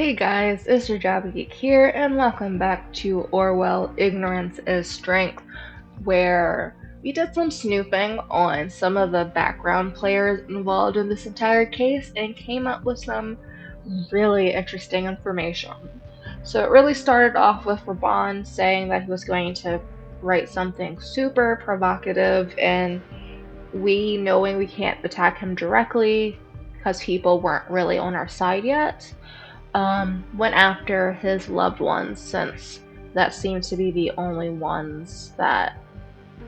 Hey guys, it's your Drabble Geek here, and welcome back to Orwell Ignorance is Strength, where we did some snooping on some of the background players involved in this entire case and came up with some really interesting information. So it really started off with Raban saying that he was going to write something super provocative, and we, knowing we can't attack him directly because people weren't really on our side yet, went after his loved ones since that seemed to be the only ones that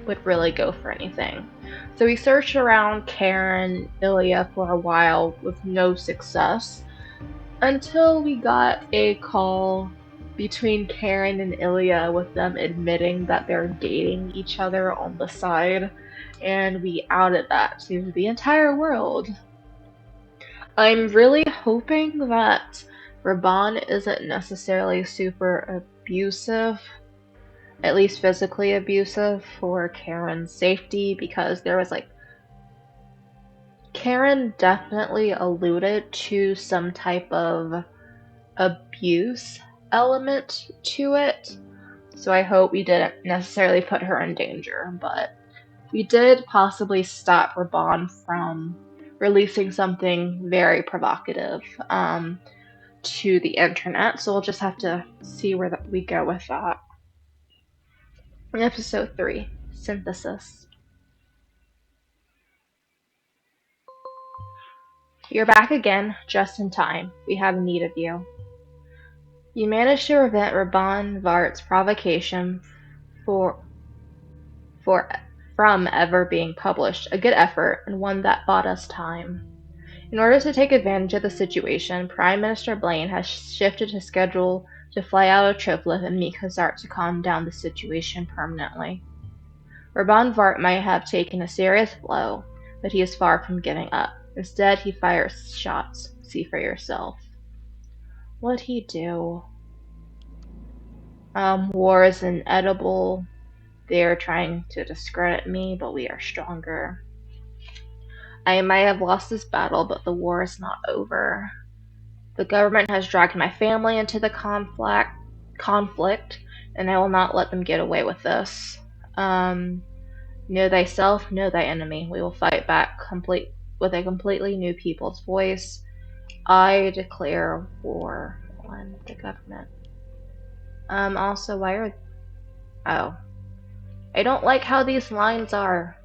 would really go for anything. So we searched around Karen, Ilya for a while with no success until we got a call between Karen and Ilya with them admitting that they're dating each other on the side, and we outed that to the entire world. I'm really hoping that Raban isn't necessarily super abusive, at least physically abusive, for Karen's safety, because there was Karen definitely alluded to some type of abuse element to it. So I hope we didn't necessarily put her in danger, but we did possibly stop Raban from releasing something very provocative to the internet, so we'll just have to see where we go with that. Episode 3 Synthesis. You're back again, just in time. We have need of you. You managed to prevent Raban Vart's provocation for, for from ever being published, a good effort, and one that bought us time. In order to take advantage of the situation, Prime Minister Blaine has shifted his schedule to fly out of Triplet and meet Khazart to calm down the situation permanently. Raban Vart might have taken a serious blow, but he is far from giving up. Instead, he fires shots. See for yourself. What'd he do? War is inedible. They are trying to discredit me, but we are stronger. I might have lost this battle, but the war is not over. The government has dragged my family into the conflict, and I will not let them get away with this. Know thyself, know thy enemy. We will fight back with a completely new people's voice. I declare war on the government. Also, why are... Oh. I don't like how these lines are.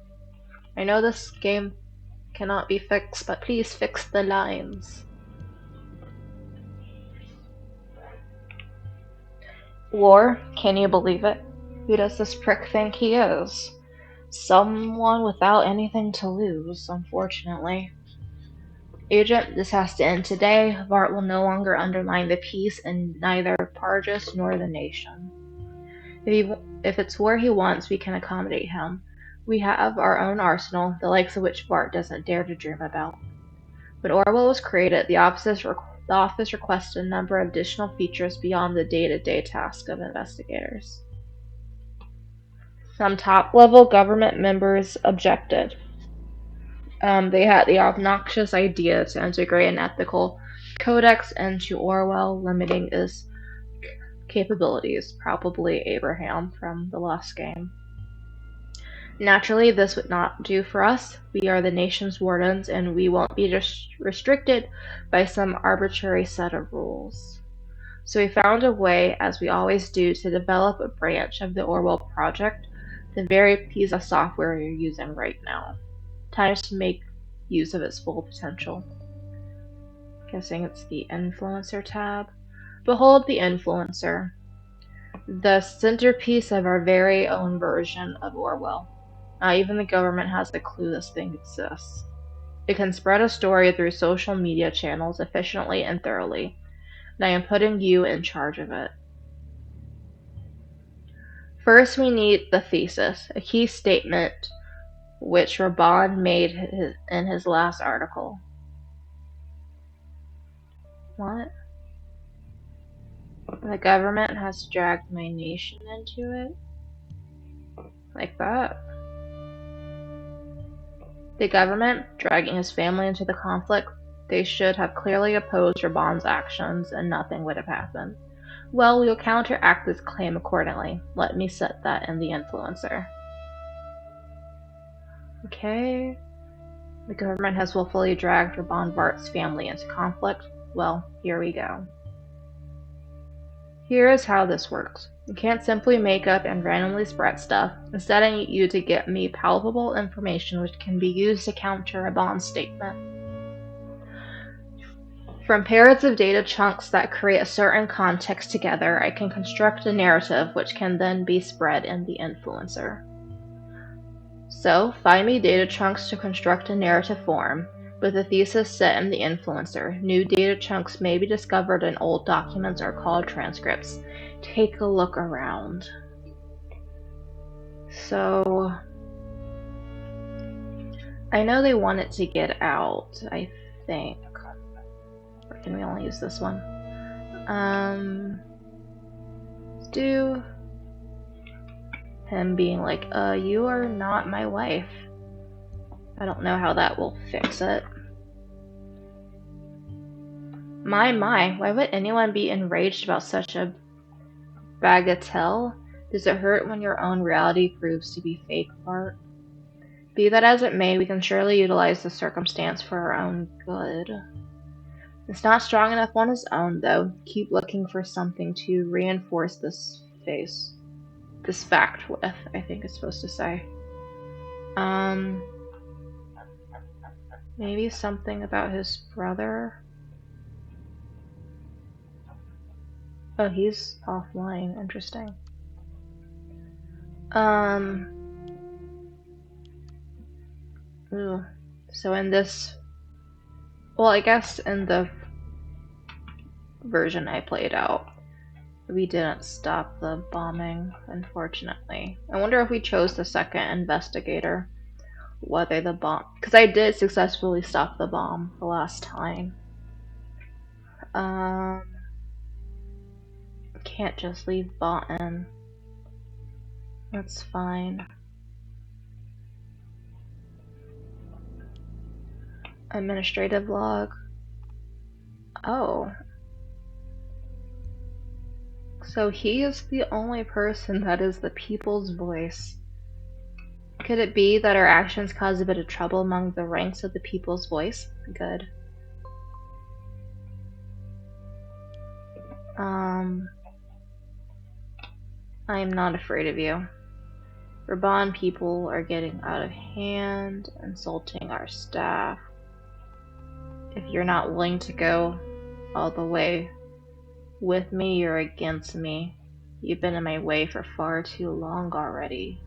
I know this game cannot be fixed, but please fix the lines. War? Can you believe it? Who does this prick think he is? Someone without anything to lose, unfortunately. Agent, this has to end today. Vart will no longer undermine the peace in neither Pargus nor the nation. If it's war he wants, we can accommodate him. We have our own arsenal, the likes of which Vart doesn't dare to dream about. When Orwell was created, the office requested a number of additional features beyond the day-to-day task of investigators. Some top-level government members objected. They had the obnoxious idea to integrate an ethical codex into Orwell, limiting his capabilities, probably Abraham from the Lost Game. Naturally, this would not do for us. We are the nation's wardens, and we won't be restricted by some arbitrary set of rules. So we found a way, as we always do, to develop a branch of the Orwell project, the very piece of software you're using right now. Time to make use of its full potential. Guessing it's the Influencer tab. Behold the Influencer, the centerpiece of our very own version of Orwell. Not even the government has a clue this thing exists. It can spread a story through social media channels efficiently and thoroughly, and I am putting you in charge of it. First, we need the thesis, a key statement which Raban made in his last article. What? The government has dragged my nation into it? Like that? The government dragging his family into the conflict They should have clearly opposed Raban's actions, and nothing would have happened. Well, we'll counteract this claim accordingly. Let me set that in the influencer. Okay. The government has willfully dragged Raban Vart's family into conflict. Well, here we go. Here is how this works. You can't simply make up and randomly spread stuff. Instead, I need you to get me palpable information which can be used to counter Raban's statement. From pairs of data chunks that create a certain context together, I can construct a narrative which can then be spread in the influencer. So, find me data chunks to construct a narrative form. With the thesis set in the influencer, new data chunks may be discovered in old documents or called transcripts. Take a look around. So, I know they want it to get out, I think. Or can we only use this one? Let's do him being like, you are not my wife. I don't know how that will fix it. My, why would anyone be enraged about such a bagatelle? Does it hurt when your own reality proves to be fake art? Be that as it may, we can surely utilize the circumstance for our own good. It's not strong enough on its own, though. Keep looking for something to reinforce this fact with, I think it's supposed to say. Maybe something about his brother? Oh, he's offline. Interesting. Ooh. So in this... Well, I guess in the version I played out, we didn't stop the bombing, unfortunately. I wonder if we chose the second investigator, whether the bomb... Because I did successfully stop the bomb the last time. Can't just leave bot in. That's fine. Administrative log. Oh. So he is the only person that is the people's voice. Could it be that our actions cause a bit of trouble among the ranks of the people's voice? Good. I'm not afraid of you. Raban people are getting out of hand, insulting our staff. If you're not willing to go all the way with me, you're against me. You've been in my way for far too long already.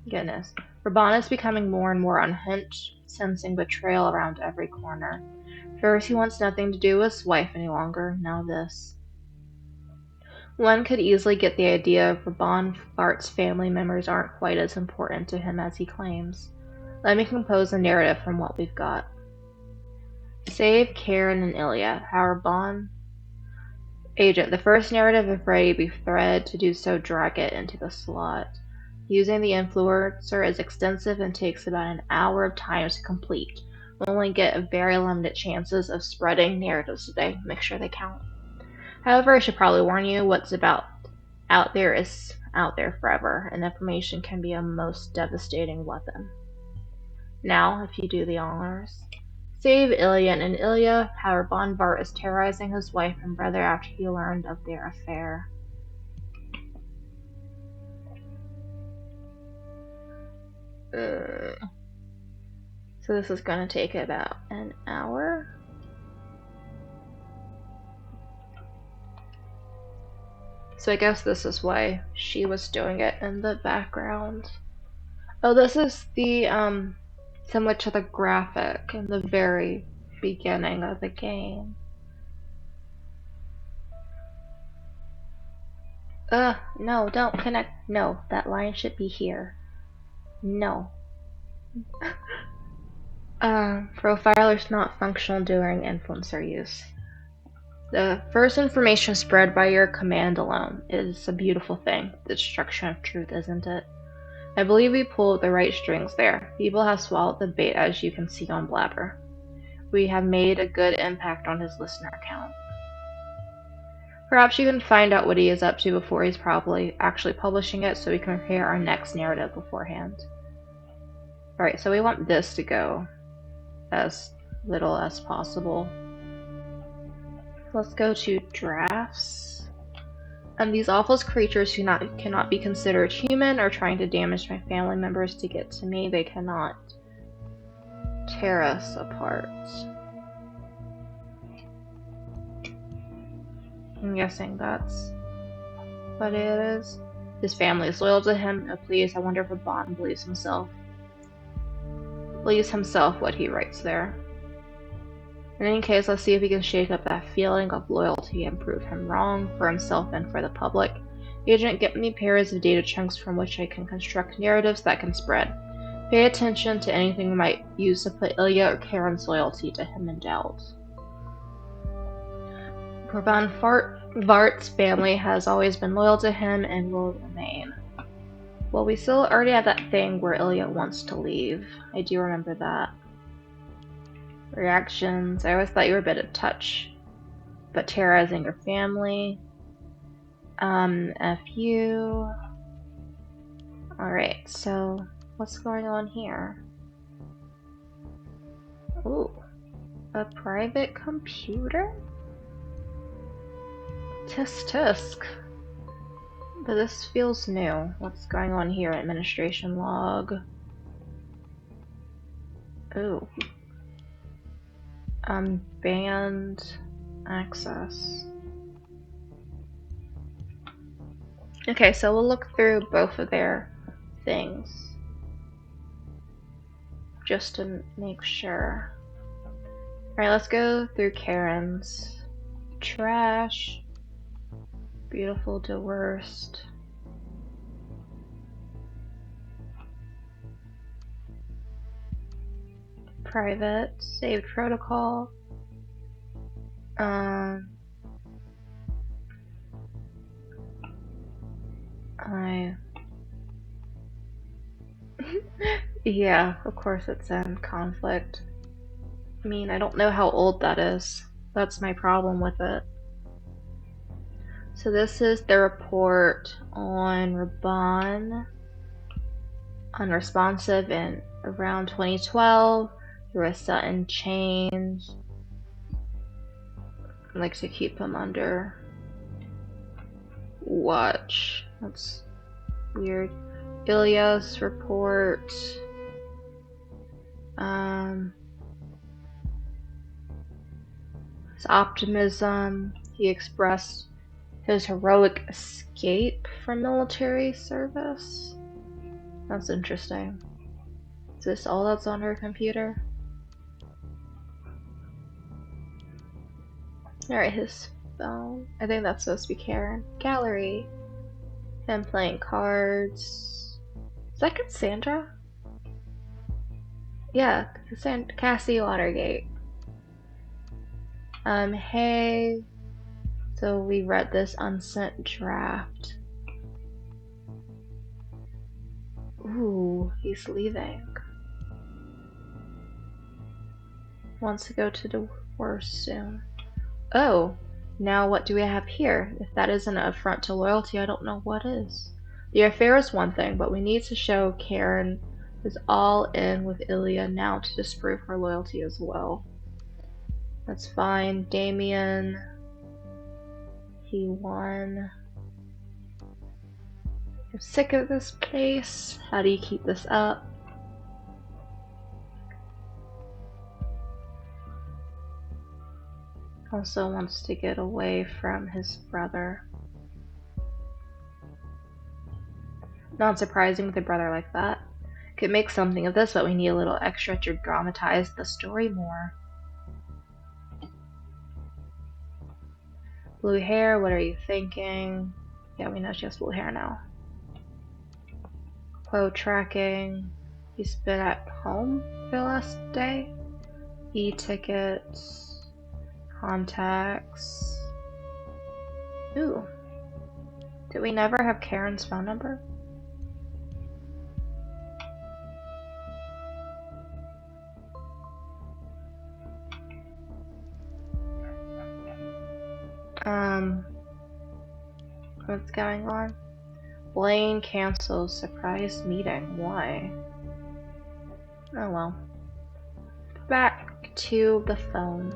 Goodness. Raban is becoming more and more unhinged, sensing betrayal around every corner. First, he wants nothing to do with his wife any longer, now this. One could easily get the idea Raban Fart's family members aren't quite as important to him as he claims. Let me compose a narrative from what we've got. Save Karen and Ilya. How Raban... Agent, the first narrative is ready to be threaded. To do so, drag it into the slot. Using the influencer is extensive and takes about an hour of time to complete. We'll only get very limited chances of spreading narratives today. Make sure they count. However, I should probably warn you, what's about out there is out there forever, and information can be a most devastating weapon. Now, if you do the honors. Save Ilya, and Ilya, how Raban Vart is terrorizing his wife and brother after he learned of their affair. So this is going to take about an hour. So I guess this is why she was doing it in the background. Oh, this is the, similar to the graphic in the very beginning of the game. No, don't connect. No, that line should be here. No. Profilers not functional during influencer use. The first information spread by your command alone is a beautiful thing. The destruction of truth, isn't it? I believe we pulled the right strings there. People have swallowed the bait, as you can see on Blabber. we have made a good impact on his listener count. Perhaps you can find out what he is up to before he's probably actually publishing it so we can prepare our next narrative beforehand. Alright, so we want this to go as little as possible. Let's go to drafts. These awful creatures who cannot be considered human are trying to damage my family members to get to me. They cannot tear us apart. I'm guessing that's what it is. His family is loyal to him. Oh, please, I wonder if Bond believes himself what he writes there. In any case, let's see if he can shake up that feeling of loyalty and prove him wrong for himself and for the public. Agent, get me pairs of data chunks from which I can construct narratives that can spread. Pay attention to anything we might use to put Ilya or Karen's loyalty to him in doubt. Provan Vart's family has always been loyal to him and will remain. Well, we still already have that thing where Ilya wants to leave. I do remember that. Reactions. I always thought you were a bit of touch, but terrorizing your family. F you. Alright, so what's going on here? Ooh, a private computer? Tisk tisk. But this feels new. What's going on here? Administration log. Ooh. Banned access. Okay, so we'll look through both of their things. Just to make sure. Alright, let's go through Karen's. Trash. Beautiful to worst. Private. Saved protocol. Yeah, of course it's in conflict. I mean, I don't know how old that is. That's my problem with it. So this is the report on Raban. Unresponsive in around 2012. There was sudden change. I like to keep him under watch. That's weird. Ilya's report. His optimism. He expressed his heroic escape from military service. That's interesting. Is this all that's on her computer? Alright, his phone. I think that's supposed to be Karen. Gallery. Him playing cards. Is that Cassandra? Yeah, Cassie Watergate. Hey. So we read this unsent draft. Ooh, he's leaving. Wants to go to divorce soon. Oh, now what do we have here? If that isn't an affront to loyalty, I don't know what is. The affair is one thing, but we need to show Karen is all in with Ilya now to disprove her loyalty as well. That's fine. Damien. He won. I'm sick of this place. How do you keep this up? Also wants to get away from his brother. Not surprising with a brother like that. Could make something of this, but we need a little extra to dramatize the story more. Blue hair, what are you thinking? Yeah, we know she has blue hair now. Quote tracking. He's been at home for the last day. E-tickets. Contacts. Ooh. Did we never have Karen's phone number? What's going on? Blaine cancels surprise meeting. Why? Oh well. Back to the phone.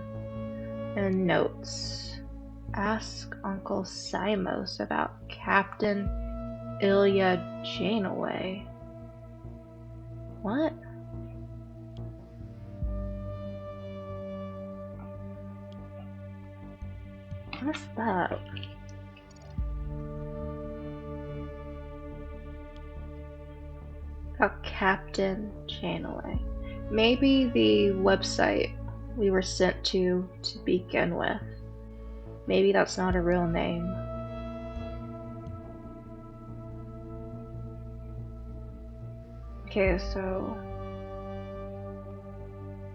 And notes. Ask Uncle Simos about Captain Ilya Janeway. What? What's that? About Captain Janeway. Maybe the website we were sent to begin with. Maybe that's not a real name. Okay, so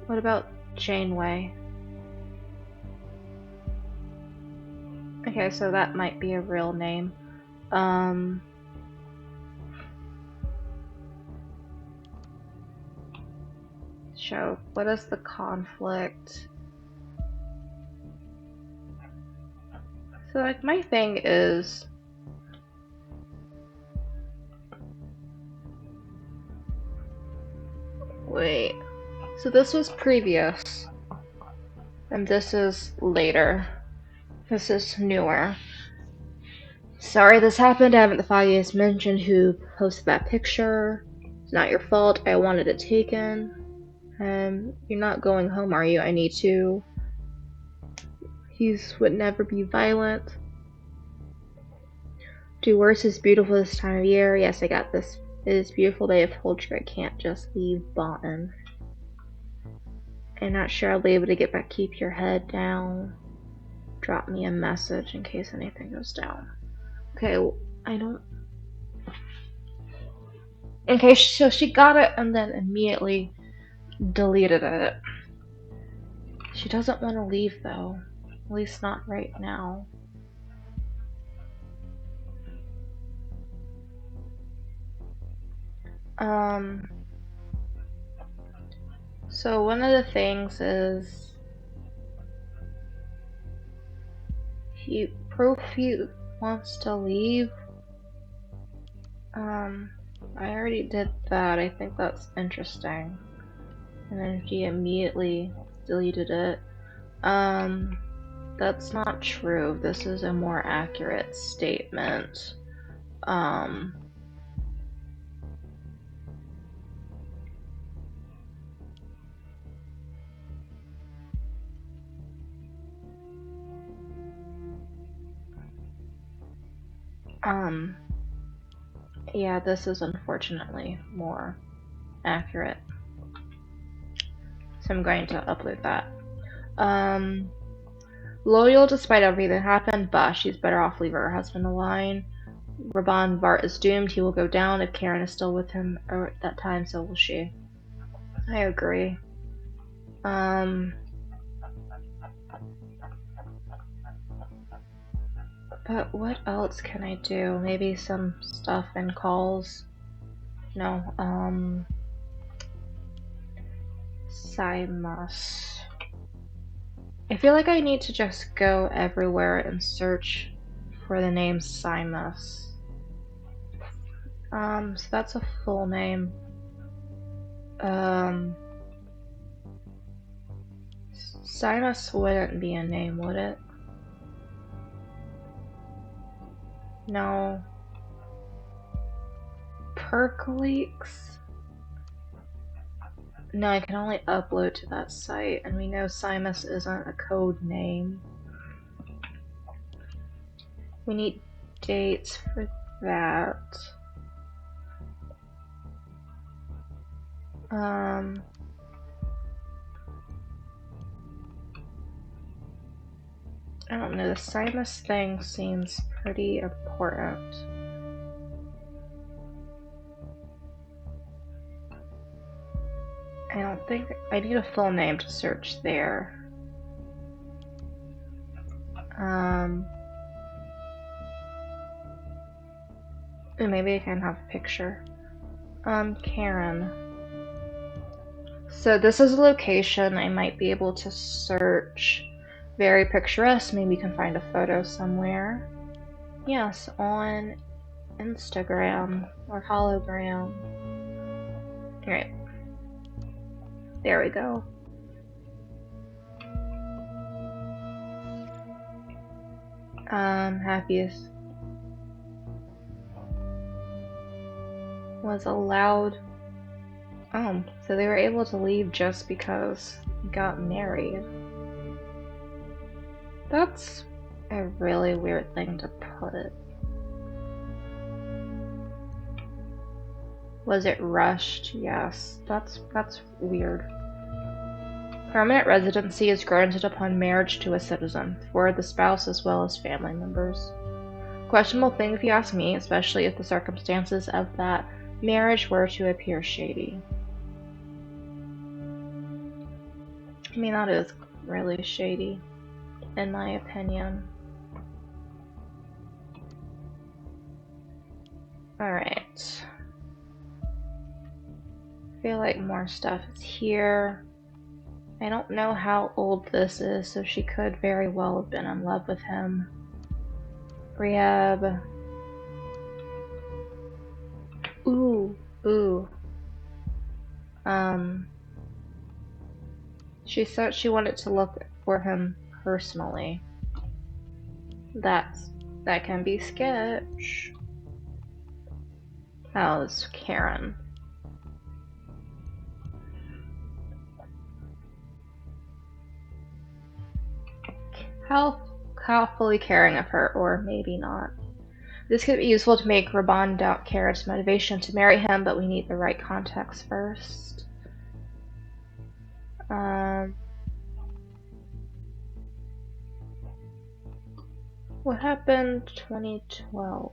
what about Janeway? Okay, so that might be a real name. So what is the conflict? So like my thing is wait. So this was previous. And this is later. This is newer. Sorry this happened. I haven't the foggiest mention who posted that picture. It's not your fault. I wanted it taken. You're not going home, are you? I need to. Would never be violent. Do worse is beautiful this time of year. Yes, I got this. It is beautiful day. I've told you I can't just leave Bonton. I'm not sure I'll be able to get back. Keep your head down. Drop me a message in case anything goes down. Okay, well, I don't. Okay, so she got it and then immediately deleted it. She doesn't want to leave though. At least not right now. So one of the things is Profi wants to leave. I already did that. I think that's interesting. And then she immediately deleted it. That's not true. This is a more accurate statement. Yeah, this is unfortunately more accurate. So I'm going to upload that. Loyal despite everything that happened, but she's better off leaving her husband alone. Raban Bart is doomed. He will go down if Karen is still with him at that time, so will she. I agree. But what else can I do? Maybe some stuff in calls? No, Simos. I feel like I need to just go everywhere and search for the name Simos. So that's a full name. Simos wouldn't be a name, would it? No. Percolates? No, I can only upload to that site, and we know Simos isn't a code name. We need dates for that. I don't know, the Simos thing seems pretty important. I don't think I need a full name to search there. Maybe I can have a picture. Karen. So this is a location I might be able to search very picturesque. Maybe you can find a photo somewhere. Yes, on Instagram or hologram. Alright. There we go. Happiest was allowed. Oh, so they were able to leave just because he got married. That's a really weird thing to put. Was it rushed? Yes. That's weird. Permanent residency is granted upon marriage to a citizen, for the spouse as well as family members. Questionable thing if you ask me, especially if the circumstances of that marriage were to appear shady. I mean, that is really shady, in my opinion. Alright. I feel like more stuff is here. I don't know how old this is, so she could very well have been in love with him. Rehab. Ooh. She said she wanted to look for him personally. That can be sketch. Oh, it's Karen. How fully caring of her, or maybe not. This could be useful to make Raban doubt Karen's motivation to marry him, but we need the right context first. What happened 2012?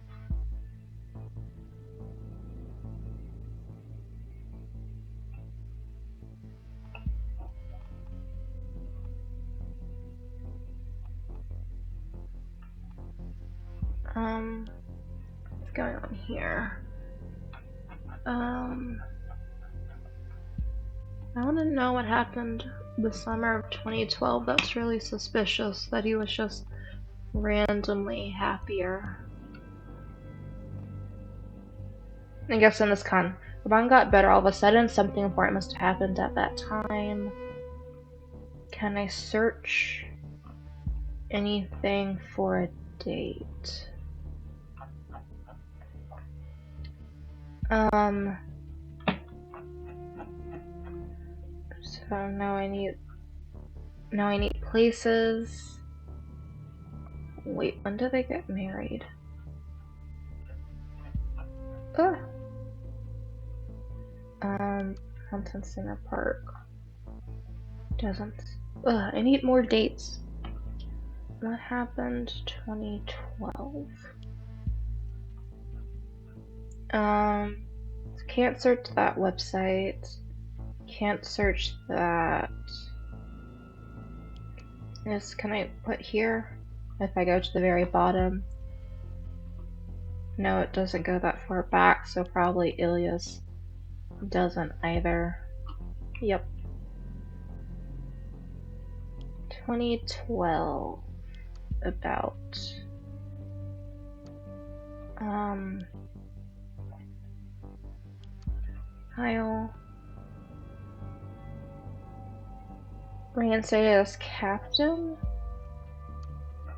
What's going on here? I want to know what happened the summer of 2012. That's really suspicious that he was just randomly happier. I guess in this Raban got better all of a sudden. Something important must have happened at that time. Can I search anything for a date? So now I need places. Wait, when did they get married? Ugh. Hampton Center Park. Doesn't. Ugh, I need more dates. What happened 2012? Can't search that website. Can't search that. Can I put here? If I go to the very bottom. No, it doesn't go that far back, so probably Ilya's doesn't either. Yep. 2012. About. Kyle. Reinstated as captain?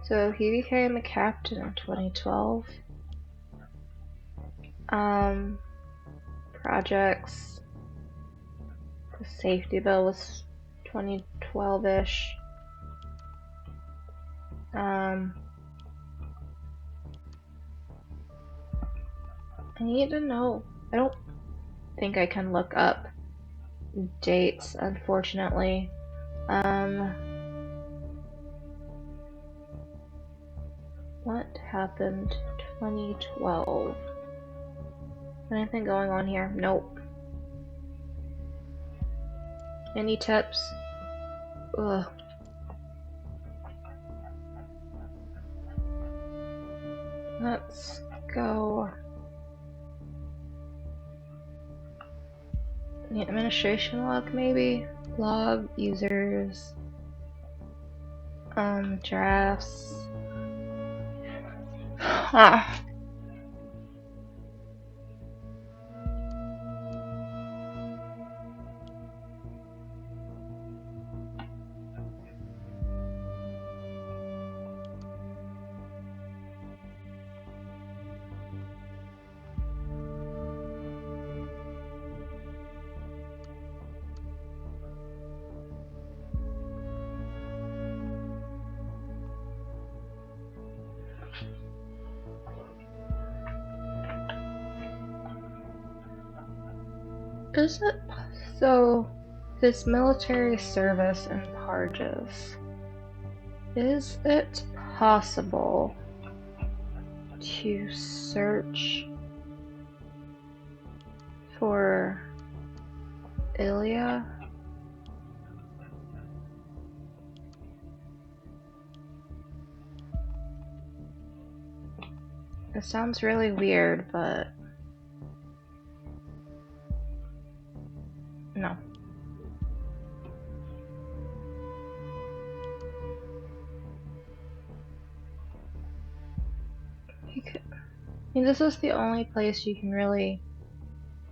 So he became a captain in 2012. Projects. The safety bill was 2012-ish. I need to know. I don't think I can look up dates, unfortunately. What happened 2012? Anything going on here? Nope. Any tips? Ugh. Let's go. The administration log, maybe? Log, users. Drafts. Ah. Is it so? This military service in Parges. Is it possible to search for Ilya? It sounds really weird, but no. I mean, this is the only place you can really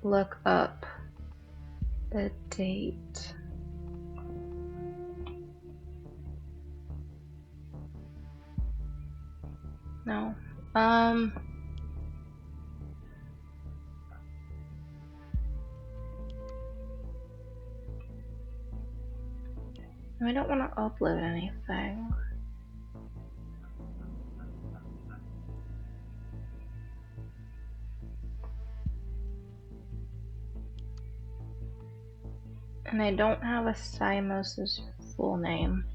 look up a date. No. I don't want to upload anything. And I don't have a Simos's full name.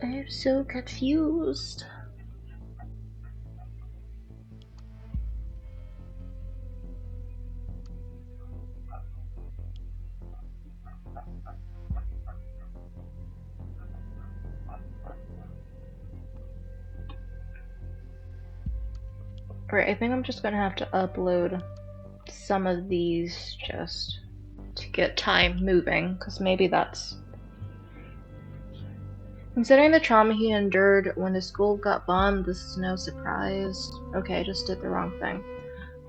I'm so confused. Right, I think I'm just gonna have to upload some of these just to get time moving, because maybe that's... Considering the trauma he endured when his school got bombed, this is no surprise. Okay, I just did the wrong thing.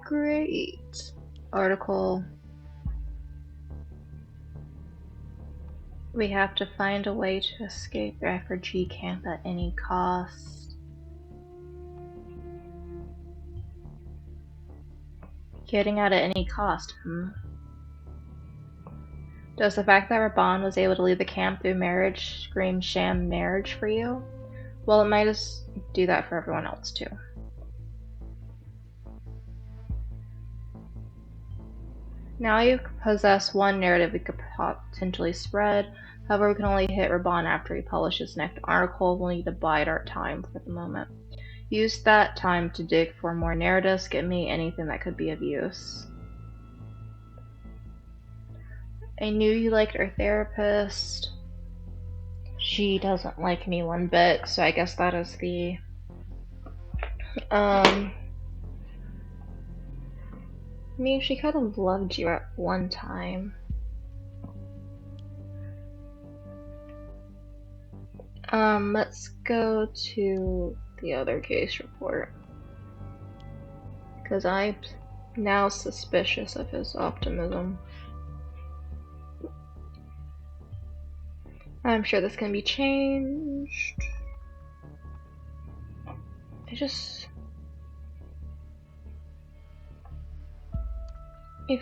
Great. Article. We have to find a way to escape the refugee camp at any cost. Getting out at any cost, Does the fact that Raban was able to leave the camp through marriage scream sham marriage for you? Well, it might just do that for everyone else too. Now you possess one narrative we could potentially spread. However, we can only hit Raban after he publishes his next article. We'll need to bide our time for the moment. Use that time to dig for more narratives. Get me anything that could be of use. I knew you liked our therapist. She doesn't like me one bit, so I guess that is the... I mean, she kind of loved you at one time. Let's go to the other case report. Because I'm now suspicious of his optimism. I'm sure this can be changed. I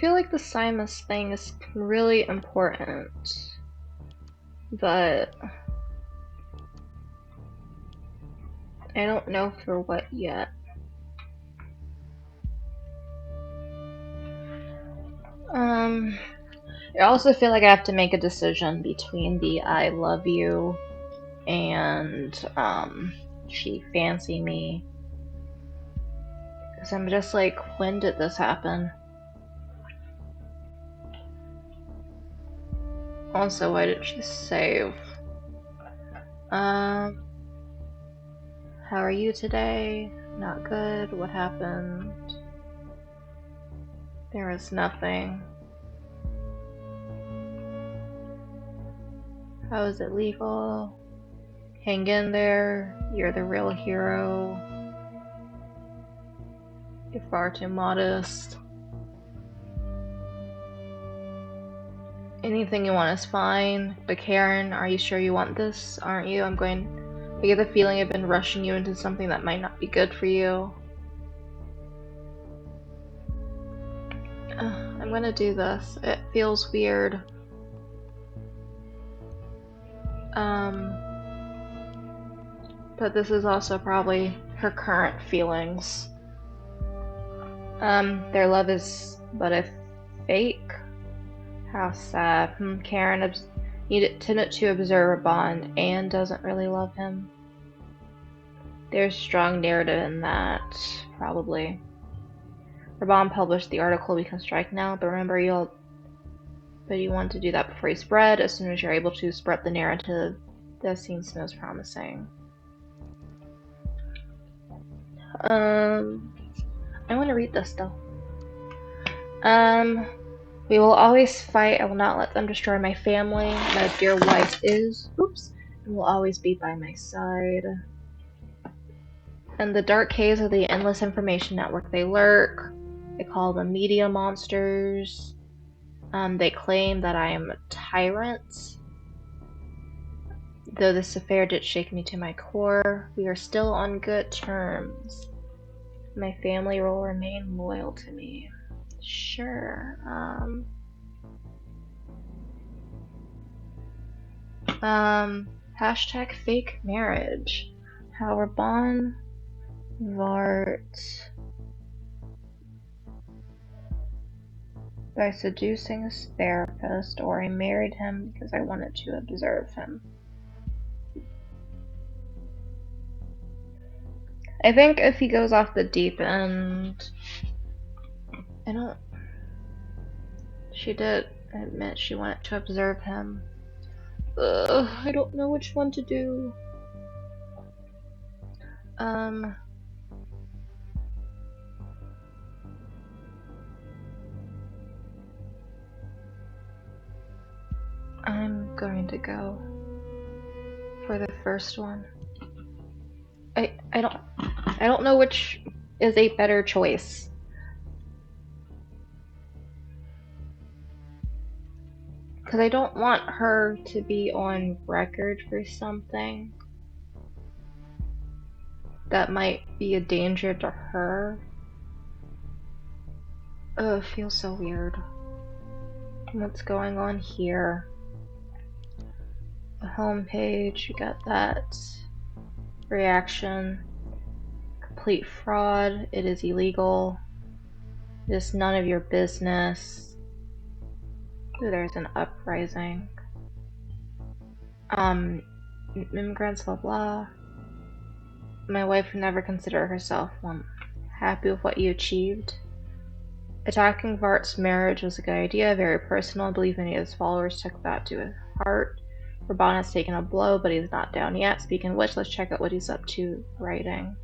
feel like the Simus thing is really important, but I don't know for what yet. I also feel like I have to make a decision between the I love you and she fancy me. Because I'm just like, when did this happen? Also, why did she save? How are you today? Not good. What happened? There was nothing. How is it legal? Hang in there. You're the real hero. You're far too modest. Anything you want is fine. But Karen, are you sure you want this? Aren't you? I get the feeling I've been rushing you into something that might not be good for you. I'm gonna do this. It feels weird. But this is also probably her current feelings. Their love is but a fake. How sad. Karen tended to observe a bond and doesn't really love him. There's strong narrative in that, probably. Raban published the article we can strike now, but remember you want to do that before you spread. As soon as you're able to spread the narrative that seems most promising. I want to read this though. We will always fight. I will not let them destroy my family. My dear wife is, and will always be by my side. In the dark caves of the endless information network they lurk. They call them media monsters. They claim that I am a tyrant. Though this affair did shake me to my core, we are still on good terms. My family will remain loyal to me. Sure. Hashtag fake marriage. How Raban Vart by seducing his therapist, or I married him because I wanted to observe him. I think if he goes off the deep end, she did admit she wanted to observe him. I don't know which one to do. I'm going to go for the first one. I don't know which is a better choice. Because I don't want her to be on record for something that might be a danger to her. It feels so weird. What's going on here? The homepage, you got that reaction. Complete fraud. It is illegal. It is none of your business. Ooh, there's an uprising. Immigrants, blah blah. My wife would never consider herself one. Happy with what you achieved? Attacking Vart's marriage was a good idea, very personal. I believe many of his followers took that to heart. Raban has taken a blow, but he's not down yet. Speaking of which, let's check out what he's up to writing.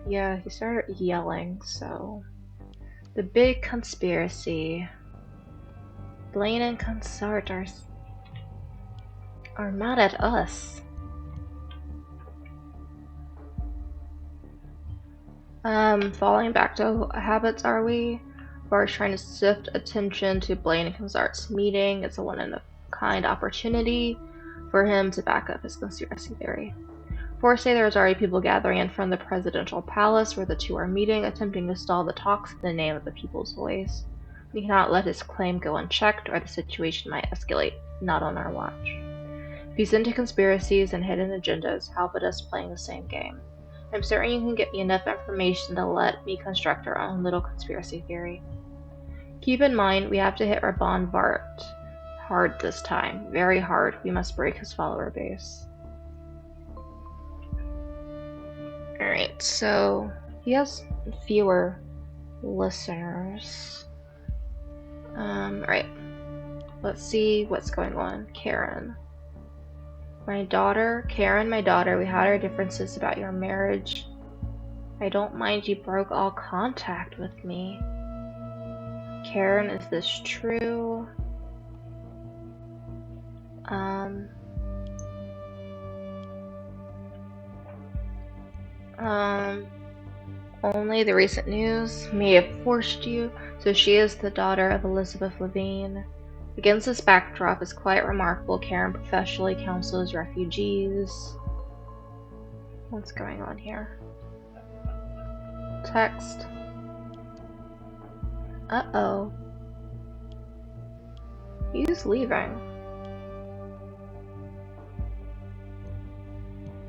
Yeah, he started yelling, so... The big conspiracy. Blaine and Consort are mad at us. Falling back to habits, are we? Vart's trying to shift attention to Blaine and Consort's meeting. It's a one-in-a-kind opportunity for him to back up his conspiracy theory. Forestay, there is already people gathering in front of the presidential palace where the two are meeting, attempting to stall the talks in the name of the people's voice. We cannot let his claim go unchecked, or the situation might escalate, not on our watch. If he's into conspiracies and hidden agendas, how about us playing the same game? I'm certain you can get me enough information to let me construct our own little conspiracy theory. Keep in mind, we have to hit Raban Vart hard this time. Very hard. We must break his follower base. Alright, so he has fewer listeners. Alright. Let's see what's going on. Karen, my daughter, we had our differences about your marriage. I don't mind you broke all contact with me. Karen, is this true? Um, only the recent news may have forced you. So she is the daughter of Elizabeth Levine. Against this backdrop is quite remarkable. Karen professionally counsels refugees. What's going on here? Text. Uh-oh. He's leaving.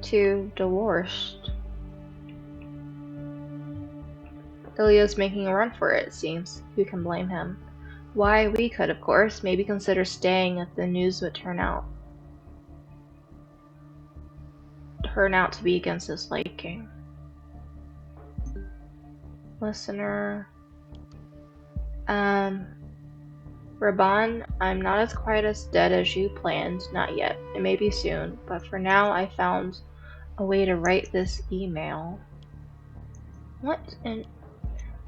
To divorced. Ilya's making a run for it seems. Who can blame him? Why, we could, of course, maybe consider staying if the news would turn out to be against his liking. Listener. Raban, I'm not as quite as dead as you planned, not yet. It may be soon, but for now I found a way to write this email. What? And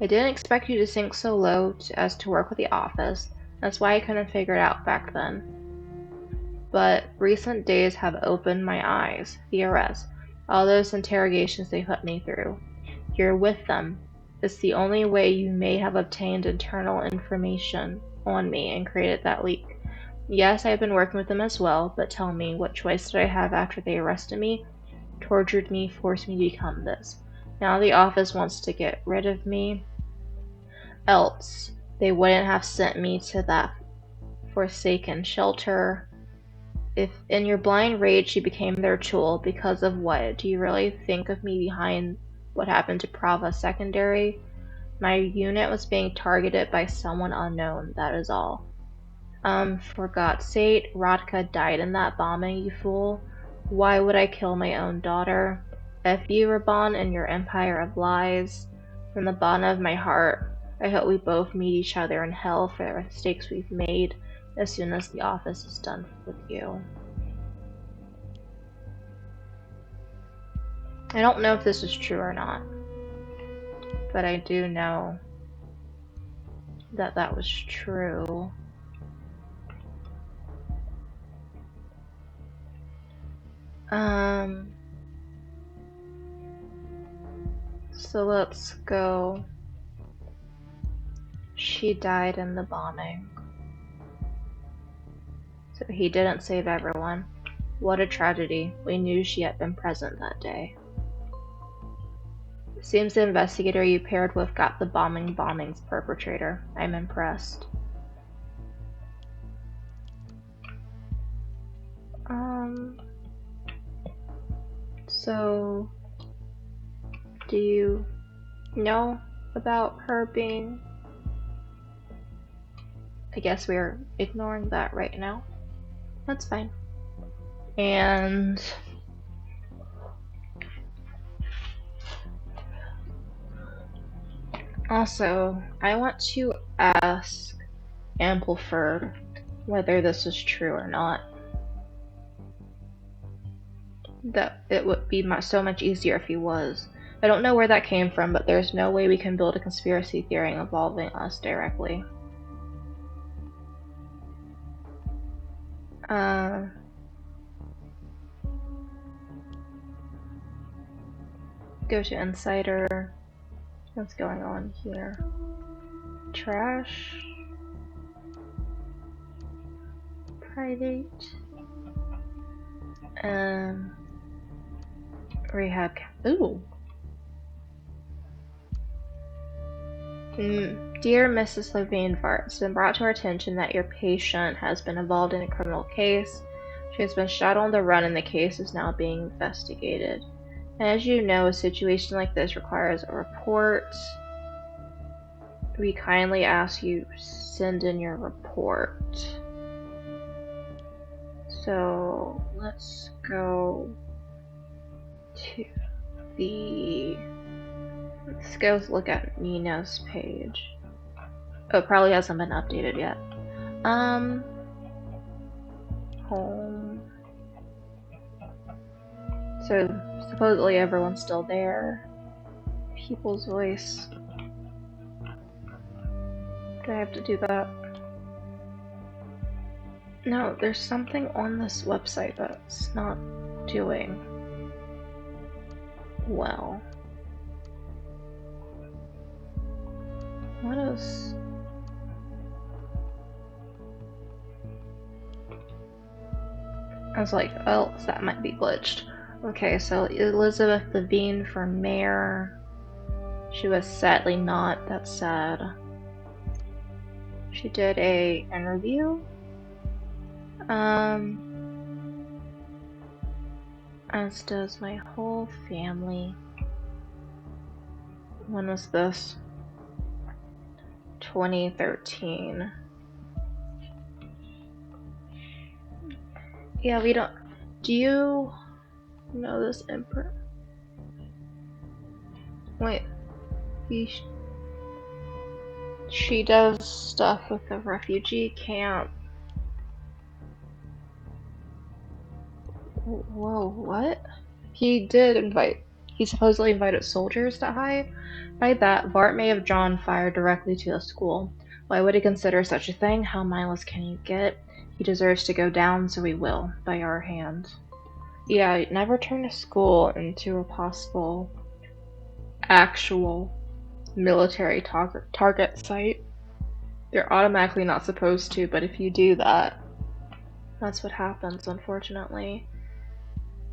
I didn't expect you to sink so low as to work with the office. That's why I couldn't figure it out back then. But recent days have opened my eyes. The arrest. All those interrogations they put me through. You're with them. It's the only way you may have obtained internal information on me and created that leak. Yes, I've been working with them as well, but tell me, what choice did I have after they arrested me, tortured me, forced me to become this? Now the office wants to get rid of me. Else, they wouldn't have sent me to that forsaken shelter. If in your blind rage you became their tool, because of what? Do you really think of me behind what happened to Prava Secondary? My unit was being targeted by someone unknown, that is all. For God's sake, Radka died in that bombing, you fool. Why would I kill my own daughter? F you, Raban, and your empire of lies. From the bottom of my heart, I hope we both meet each other in hell for the mistakes we've made as soon as the office is done with you. I don't know if this is true or not, but I do know that that was true. So let's go. She died in the bombing. So he didn't save everyone. What a tragedy. We knew she had been present that day. Seems the investigator you paired with got the bombing's perpetrator. I'm impressed. So do you know about her being... I guess we're ignoring that right now. That's fine. And also, I want to ask Ampleford whether this is true or not. That it would be so much easier if he was. I don't know where that came from, but there's no way we can build a conspiracy theory involving us directly. Go to Insider. What's going on here? Trash. Private. Rehab. Ooh. Dear Mrs. Levine Vart, it's been brought to our attention that your patient has been involved in a criminal case. She has been shot on the run and the case is now being investigated. As you know, a situation like this requires a report. We kindly ask you send in your report. So let's go to let's go look at Nina's page. Oh, it probably hasn't been updated yet. Home. So supposedly everyone's still there. People's voice. Do I have to do that? No, there's something on this website that's not doing well. What is... I was like, oh, that might be glitched. Okay, so Elizabeth Levine for mayor. She was sadly not. That's sad. She did a interview. As does my whole family. When was this? 2013. Yeah, we don't... Do you know this emperor? Wait. She does stuff with the refugee camp. Whoa, what? He supposedly invited soldiers to hide. By that, Bart may have drawn fire directly to the school. Why would he consider such a thing? How mindless can you get? He deserves to go down, so he will, by our hand. Yeah, never turn a school into a possible actual military target site. They're automatically not supposed to, but if you do that, that's what happens, unfortunately.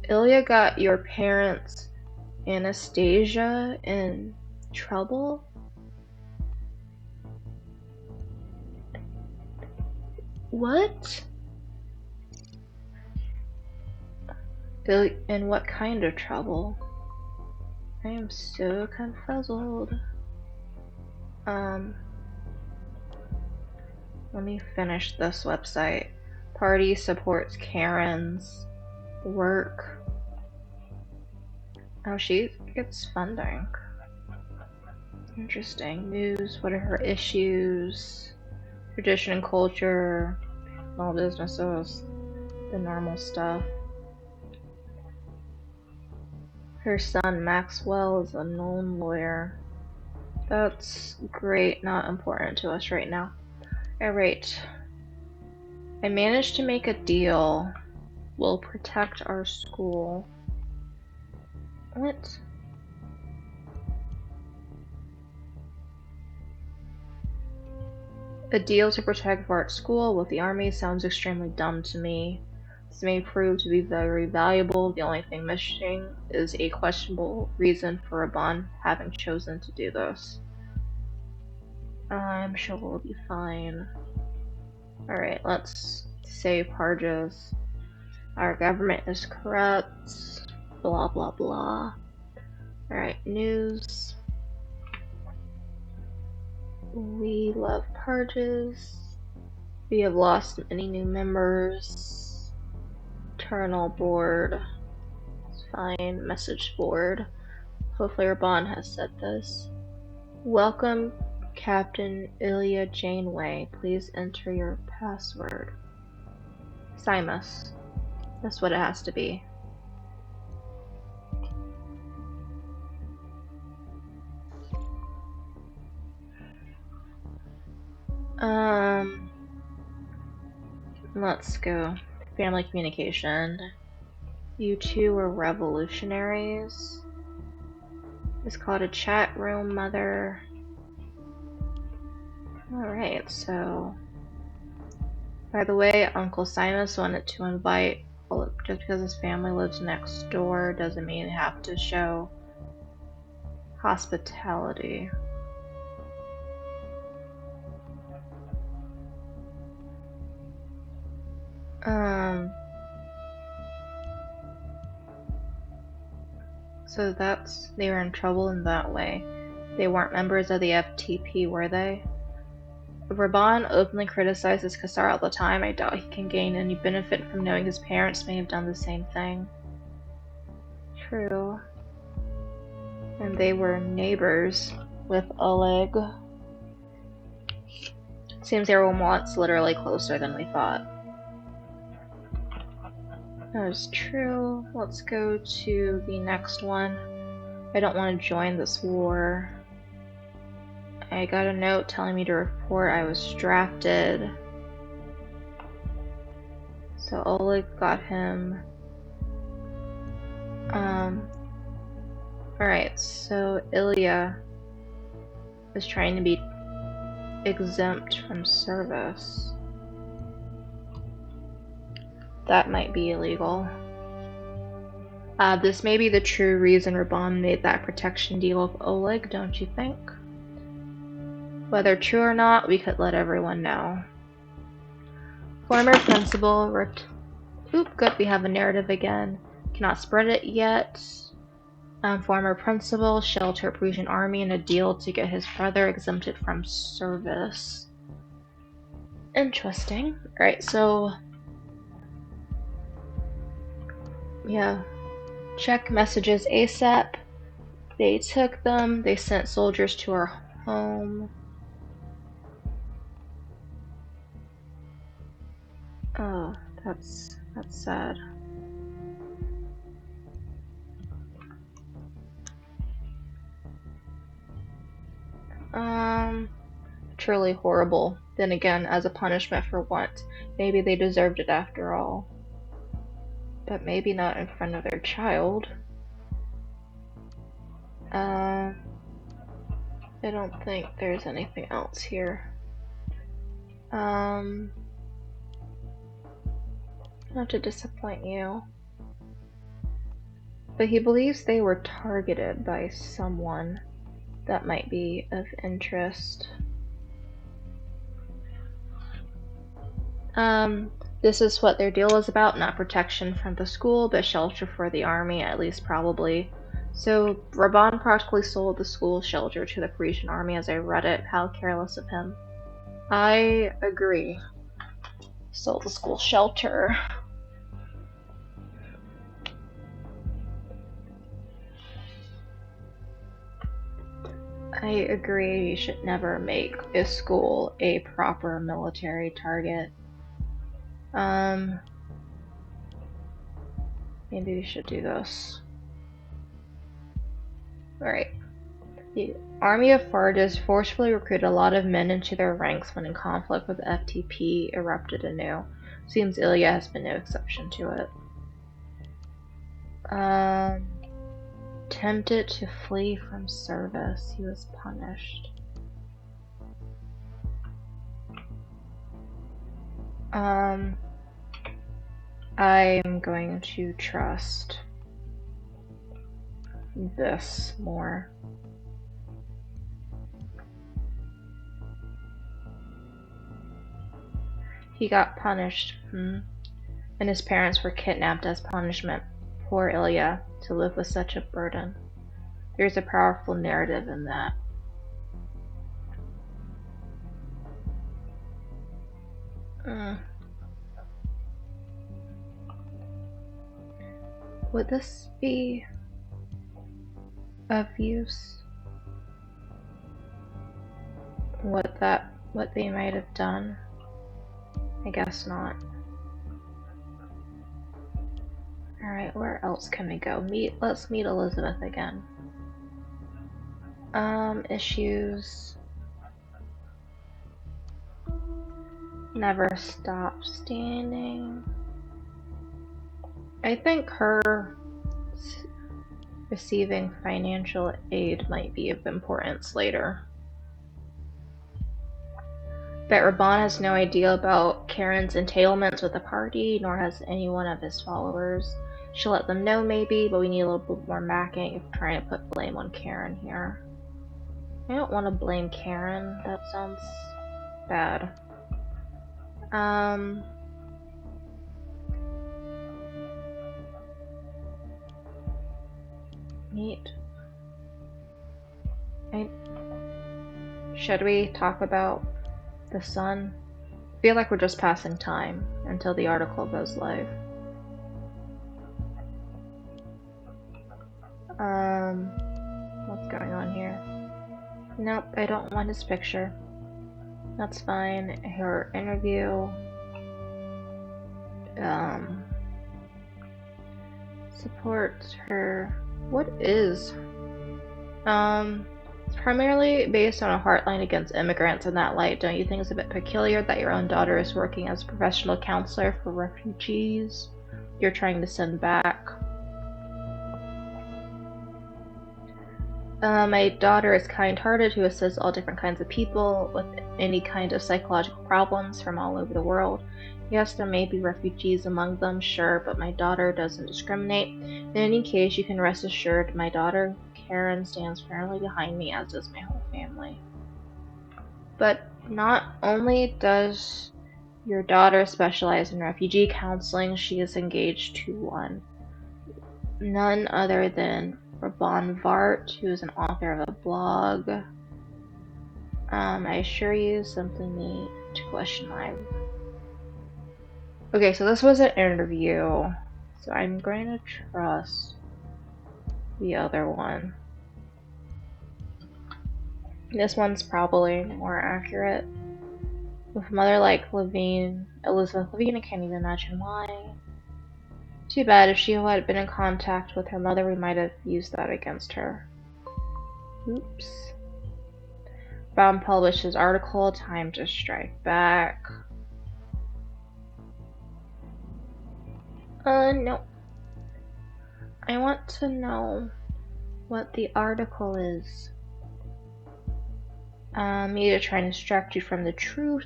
Ilya got your parents, Anastasia, in trouble? What? In what kind of trouble? I am so confuzzled. Let me finish this website. Party supports Karen's work. Oh, she gets funding. Interesting. News, what are her issues? Tradition and culture, small businesses, the normal stuff. Her son Maxwell is a known lawyer. That's great, not important to us right now. Alright. I managed to make a deal. We'll protect our school. What? A deal to protect Bart's school with the army sounds extremely dumb to me. This may prove to be very valuable. The only thing missing is a questionable reason for Raban having chosen to do this. I'm sure we'll be fine. Alright, let's save Parges. Our government is corrupt. Blah blah blah. Alright, news. We love Parges. We have lost many new members. Eternal board. It's fine. Message board. Hopefully Raban has said this. Welcome, Captain Ilya Janeway. Please enter your password. Simus. That's what it has to be. Let's go. Family communication. You two are revolutionaries. It's called a chat room, mother. Alright, so... By the way, Uncle Simus wanted to invite... Just because his family lives next door doesn't mean you have to show hospitality. So they were in trouble in that way. They weren't members of the FTP, were they? Raban openly criticizes Kassar all the time. I doubt he can gain any benefit from knowing his parents may have done the same thing. True. And they were neighbors with Oleg. Seems they were once literally closer than we thought. That is true. Let's go to the next one. I don't want to join this war. I got a note telling me to report I was drafted. So Oleg got him. Alright, so Ilya is trying to be exempt from service. That might be illegal. This may be the true reason Raban made that protection deal with Oleg, don't you think? Whether true or not, we could let everyone know. Former principal, oop, good, we have a narrative again. Cannot spread it yet. Former principal, shelter Parisian army in a deal to get his brother exempted from service. Interesting. Alright, so yeah. Check messages ASAP. They took them. They sent soldiers to our home. Oh, that's sad. Truly horrible. Then again, as a punishment for what? Maybe they deserved it after all. But maybe not in front of their child. I don't think there's anything else here. Not to disappoint you. But he believes they were targeted by someone that might be of interest. This is what their deal is about, not protection from the school, but shelter for the army, at least probably. So, Raban practically sold the school shelter to the Parisian army as I read it. How careless of him. I agree. Sold the school shelter. I agree, you should never make a school a proper military target. Maybe we should do this. Alright. The army of Fardis forcefully recruited a lot of men into their ranks when in conflict with the FTP erupted anew. Seems Ilya has been no exception to it. Tempted to flee from service, he was punished. I'm going to trust this more. He got punished, and his parents were kidnapped as punishment. Poor Ilya, to live with such a burden. There's a powerful narrative in that. Would this be of use? What they might have done? I guess not. Alright, where else can we go? Let's meet Elizabeth again. Issues. Never stop standing. I think her receiving financial aid might be of importance later. But Raban has no idea about Karen's entailments with the party, nor has any one of his followers. She'll let them know maybe, but we need a little bit more backing if trying to put blame on Karen here. I don't want to blame Karen, that sounds bad. Neat. Should we talk about the sun? I feel like we're just passing time until the article goes live. What's going on here? Nope, I don't want his picture. That's fine. Her interview. Support her. What is? primarily based on a hardline against immigrants. In that light, don't you think it's a bit peculiar that your own daughter is working as a professional counselor for refugees you're trying to send back? My daughter is kind-hearted, who assists all different kinds of people with any kind of psychological problems from all over the world. Yes, there may be refugees among them, sure, but my daughter doesn't discriminate. In any case, you can rest assured my daughter, Karen, stands firmly behind me, as does my whole family. But not only does your daughter specialize in refugee counseling, she is engaged to one. None other than Rabban Vart, who is an author of a blog. I assure you, simply need to question my... Okay, so this was an interview, so I'm going to trust the other one. This one's probably more accurate. With a mother like Elizabeth Levine, I can't even imagine why. Too bad. If she had been in contact with her mother, we might have used that against her. Oops. Brown published his article, Time to Strike Back. No. I want to know what the article is. Either trying to distract you from the truth.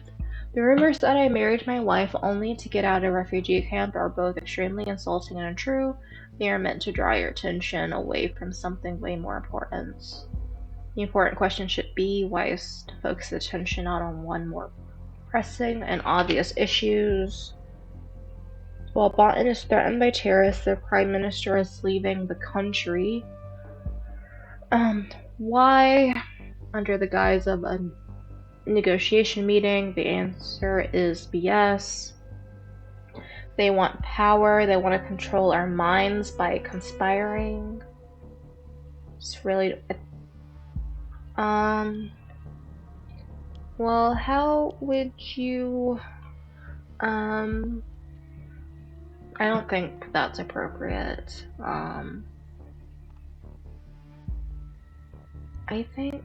The rumors that I married my wife only to get out of a refugee camp are both extremely insulting and untrue. They are meant to draw your attention away from something way more important. The important question should be why is to focus attention not on one more pressing and obvious issues. While Botan is threatened by terrorists, the Prime Minister is leaving the country. Why? Under the guise of a negotiation meeting, the answer is BS. They want power, they want to control our minds by conspiring. It's really... Well, how would you... I don't think that's appropriate. I think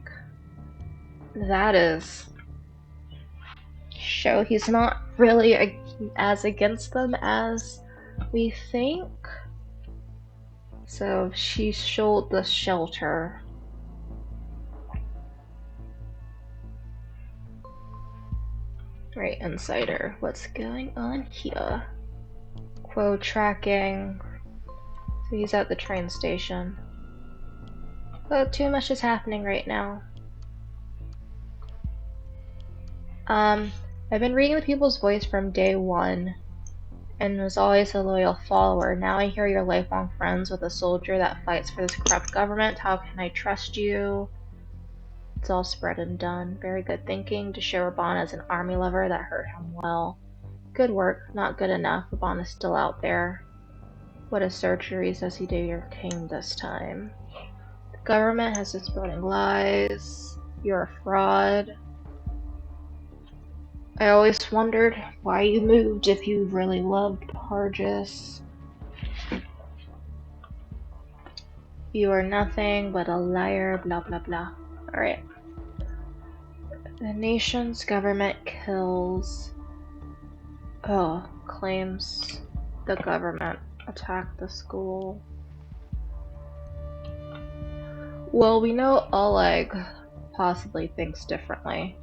that is show he's not really as against them as we think. So she showed the shelter. Right, Insider. What's going on here? Quote tracking. So he's at the train station. Oh, too much is happening right now. I've been reading the People's Voice from day one, and was always a loyal follower. Now I hear you're lifelong friends with a soldier that fights for this corrupt government. How can I trust you? It's all spread and done. Very good thinking to show Rabban as an army lover. That hurt him well. Good work. Not good enough. Rabban is still out there. What a surgery says he did your king this time. The government has been spreading lies. You're a fraud. I always wondered why you moved if you really loved Pargis. You are nothing but a liar, blah blah blah. Alright. The nation's government kills... claims the government attacked the school. Well, we know Oleg possibly thinks differently.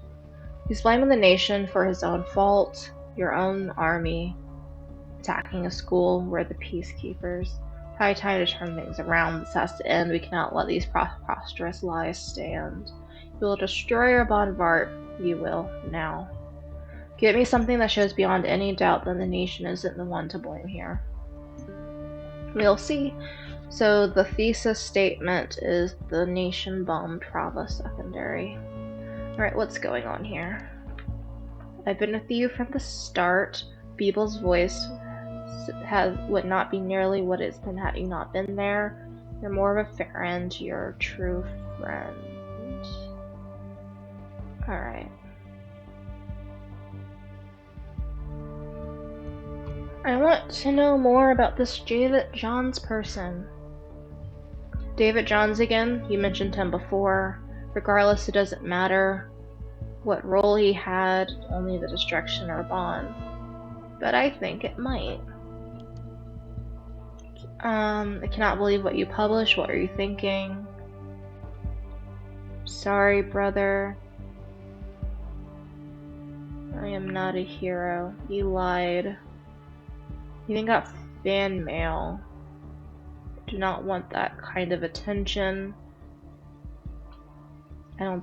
He's blaming the nation for his own fault, your own army, attacking a school where the peacekeepers. High time to turn things around. This has to end. We cannot let these preposterous lies stand. You will destroy your Bonvart. You will, now. Get me something that shows beyond any doubt that the nation isn't the one to blame here. We'll see. So the thesis statement is the nation bombed Trava Secondary. Alright, what's going on here? I've been with you from the start. People's Voice would not be nearly what it's been had you not been there. You're more of a friend. You're a true friend. Alright. I want to know more about this David Johns person. David Johns again? You mentioned him before. Regardless, it doesn't matter what role he had, only the destruction or bond. But I think it might. I cannot believe what you published. What are you thinking? Sorry, brother. I am not a hero. You lied. You even got fan mail. I do not want that kind of attention. I don't...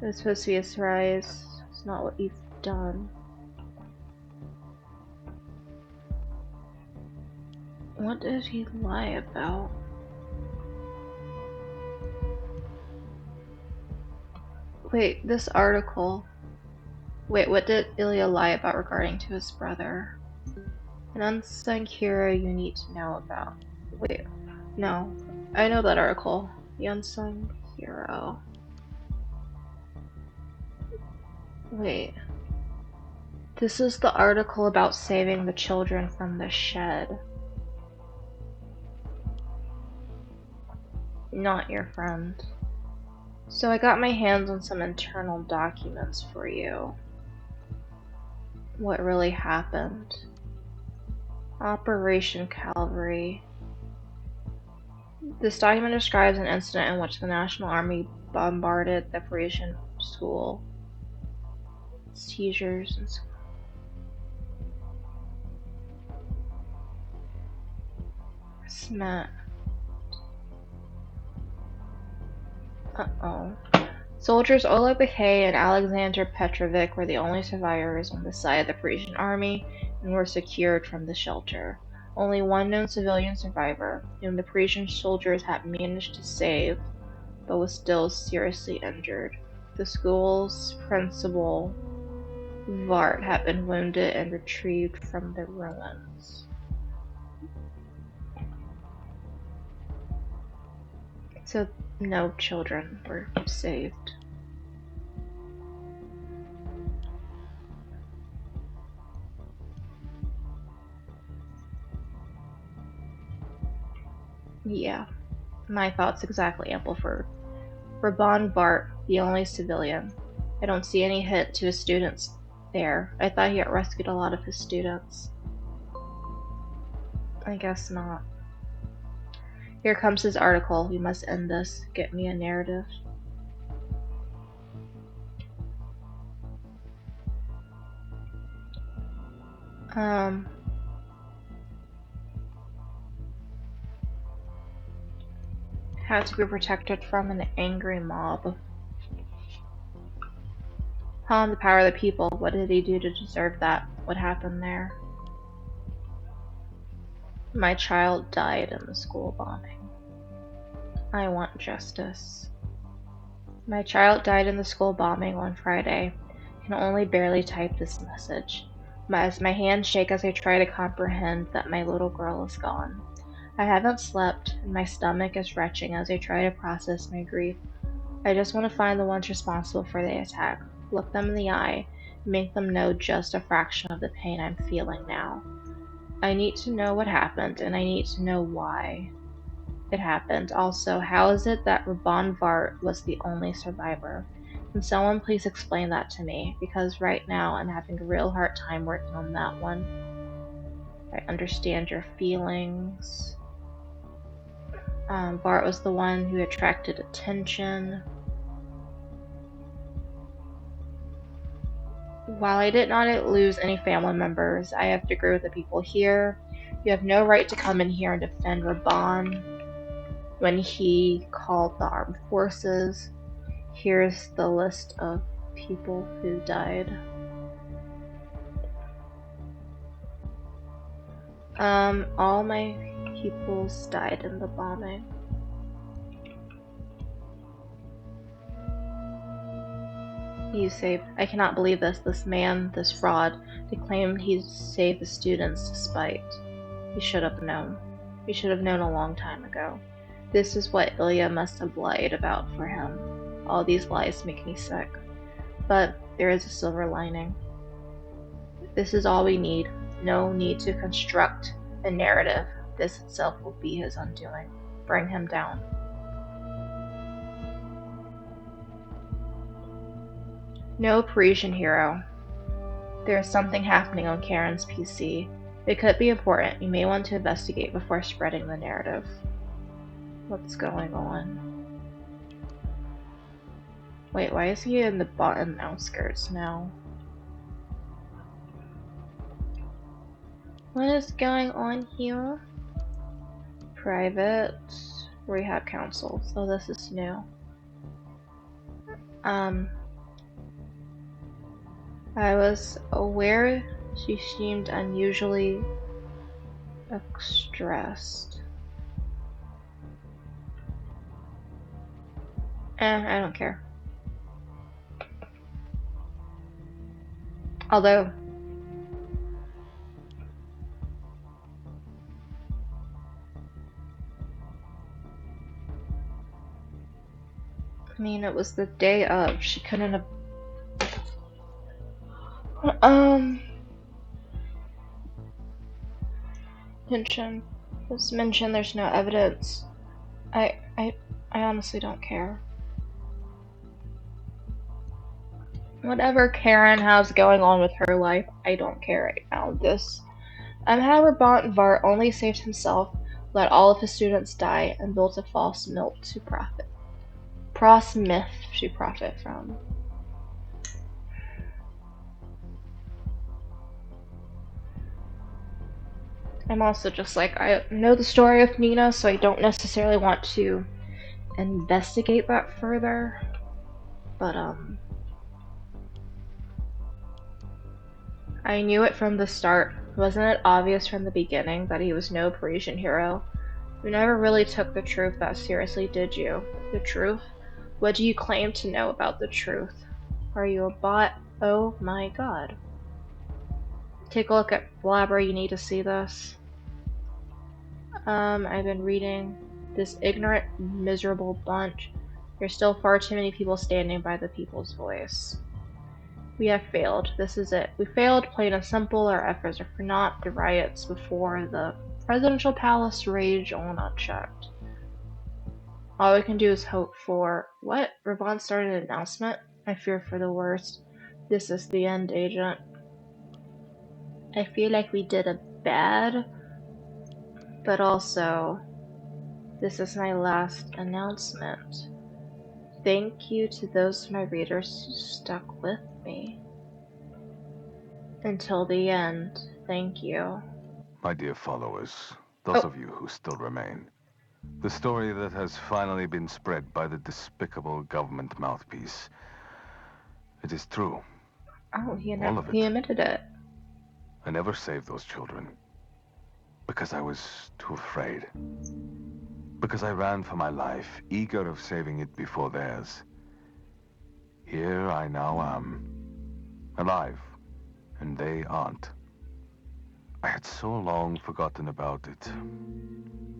It was supposed to be a surprise. It's not what you've done. What did he lie about? Wait, this article. Wait, what did Ilya lie about regarding to his brother? An unsung hero you need to know about. Wait, no. I know that article. The unsung hero. Wait. This is the article about saving the children from the shed. Not your friend. So I got my hands on some internal documents for you. What really happened? Operation Calvary. This document describes an incident in which the National Army bombarded the Parisian school. Seizures and Smack. Uh-oh. Soldiers Oleg Bakhay and Alexander Petrovic were the only survivors on the side of the Parisian army and were secured from the shelter. Only one known civilian survivor, whom the Parisian soldiers had managed to save, but was still seriously injured. The school's principal, Vart, had been wounded and retrieved from the ruins. So no children were saved. Yeah, my thoughts exactly, Ampleford. Raban Bart, the only civilian. I don't see any hit to his students there. I thought he had rescued a lot of his students. I guess not. Here comes his article. We must end this. Get me a narrative. How to be protected from an angry mob. Han, the power of the people. What did he do to deserve that? What happened there? My child died in the school bombing. I want justice. My child died in the school bombing on Friday. I can only barely type this message. As my hands shake as I try to comprehend that my little girl is gone. I haven't slept, and my stomach is retching as I try to process my grief. I just want to find the ones responsible for the attack, look them in the eye, and make them know just a fraction of the pain I'm feeling now. I need to know what happened, and I need to know why it happened. Also, how is it that Raban Vart was the only survivor? Can someone please explain that to me? Because right now I'm having a real hard time working on that one. I understand your feelings. Bart was the one who attracted attention. While I did not lose any family members, I have to agree with the people here. You have no right to come in here and defend Raban when he called the armed forces. Here's the list of people who died. All my pupils died in the bombing. You saved. I cannot believe this. This man, this fraud, they claimed he'd save the students despite. He should have known. He should have known a long time ago. This is what Ilya must have lied about for him. All these lies make me sick. But there is a silver lining. This is all we need. No need to construct a narrative. This itself will be his undoing. Bring him down. No Parisian hero. There's something happening on Karen's PC. It could be important. You may want to investigate before spreading the narrative. What's going on? Wait, why is he in the bottom outskirts now? What is going on here? Private rehab council. So this is new. I was aware she seemed unusually stressed. I don't care. Although, I mean, it was the day of. She couldn't have. Mention there's no evidence. I honestly don't care. Whatever Karen has going on with her life, I don't care right now. However, Bontvart only saved himself, let all of his students die, and built a false myth to profit from. I'm also just like, I know the story of Nina, so I don't necessarily want to investigate that further. But, I knew it from the start. Wasn't it obvious from the beginning that he was no Parisian hero? You never really took the truth that seriously, did you? The truth? What do you claim to know about the truth? Are you a bot? Oh my god. Take a look at Blabber, you need to see this. I've been reading this ignorant, miserable bunch. There's still far too many people standing by the people's voice. We have failed. This is it. We failed, plain and simple. Our efforts are for naught. The riots before the presidential palace rage on unchecked. All we can do is hope for... What? Ravon started an announcement? I fear for the worst. This is the end, Agent. I feel like we did a bad, but also, this is my last announcement. Thank you to those of my readers who stuck with me. Until the end, thank you. My dear followers, those of you who still remain, the story that has finally been spread by the despicable government mouthpiece, it is true. Oh, he All admitted it. I never saved those children because I was too afraid. Because I ran for my life, eager of saving it before theirs. Here I now am, alive, and they aren't. I had so long forgotten about it,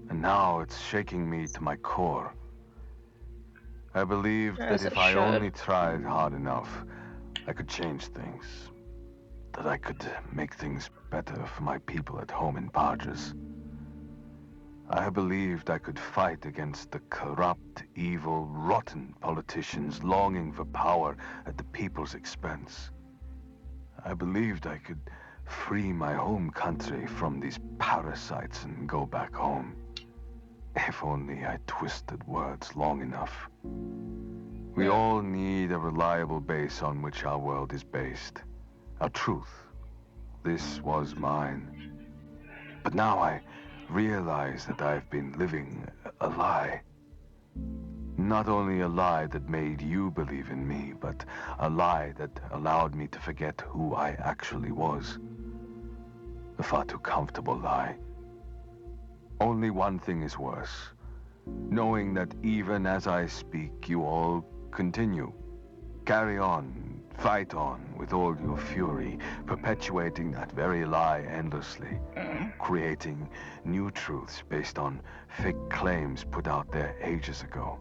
and now it's shaking me to my core. I believed that if I only tried hard enough, I could change things. That I could make things better for my people at home in Barges. I believed I could fight against the corrupt, evil, rotten politicians longing for power at the people's expense. I believed I could free my home country from these parasites and go back home. If only I twisted words long enough. We all need a reliable base on which our world is based. A truth. This was mine. But now I realize that I've been living a lie. Not only a lie that made you believe in me, but a lie that allowed me to forget who I actually was. A far too comfortable lie. Only one thing is worse. Knowing that even as I speak, you all continue. Carry on, fight on with all your fury, perpetuating that very lie endlessly, creating new truths based on fake claims put out there ages ago.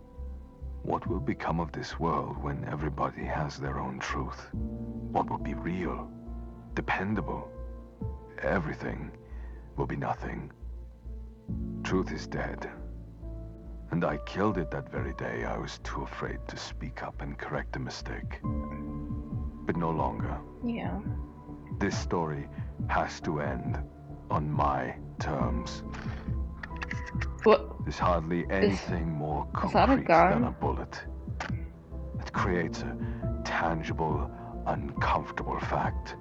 What will become of this world when everybody has their own truth? What will be real, dependable? Everything will be nothing. Truth is dead. And I killed it that very day. I was too afraid to speak up and correct a mistake. but no longer. Yeah. This story has to end on my terms. What? There's hardly anything more Is that a concrete than a gun? bullet. It creates a tangible, uncomfortable fact.